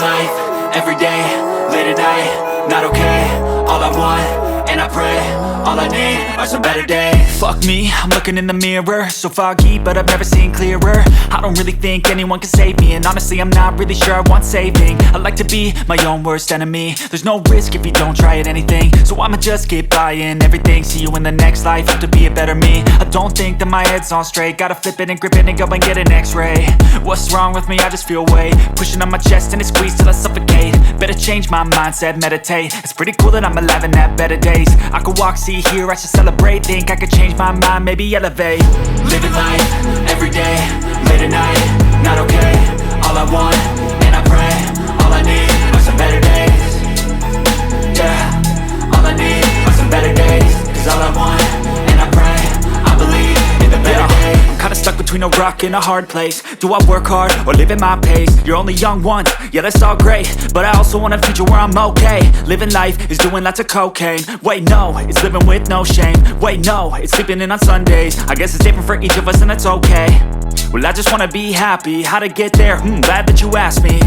life, everyday, late at night, not okay. All I want, and I pray, all I need are some better days. Fuck me, I'm looking in the mirror, so foggy, but I've never seen clearer. I don't really think anyone can save me, and honestly I'm not really sure I want saving. I like to be my own worst enemy. There's no risk if you don't try at anything, so I'ma just keep buying everything. See you in the next life, have to be a better me. I don't think that my head's on straight, gotta flip it and grip it and go and get an x-ray. What's wrong with me? I just feel weight pushing on my chest and it squeezes till I suffocate. Better change my mindset, meditate. It's pretty cool that I'm alive and have better days. I could walk, see, hear, I should celebrate. Think I could change my mind, maybe elevate. Living life, everyday, late at night, not okay. All I want, and I pray, all I need are some better days. Yeah, all I need are some better days. Cause all I want, and I pray, I believe in the better days. I'm kinda stuck between a rock and a hard place. Do I work hard or live at my pace? You're only young once, yeah that's all great, but I also want a future where I'm okay. Living life is doing lots of cocaine. Wait no, it's living with no shame. Wait no, it's sleeping in on Sundays. I guess it's different for each of us and that's okay. Well I just wanna be happy, how to get there? Glad that you asked me.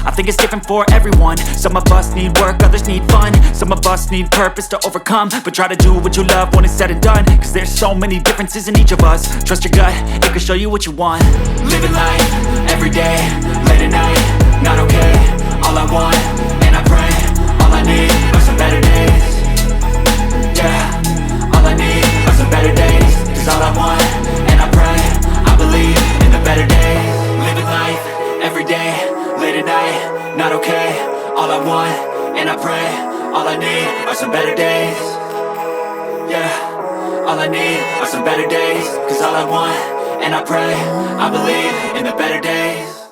I think it's different for everyone. Some of us need work, others need fun. Some of us need purpose to overcome. But try to do what you love when it's said and done. Cause there's so many differences in each of us. Trust your gut, it can show you what you want. Living life, everyday, late at night, not okay. All I want, and I pray, all I need are some better days. Yeah, all I need are some better days. Cause all I want, and I pray, I believe in the better days. Living life, everyday, late at night, not okay. All I want, and I pray, all I need are some better days. Yeah, all I need are some better days. Cause all I want, and I pray, I believe in the better days.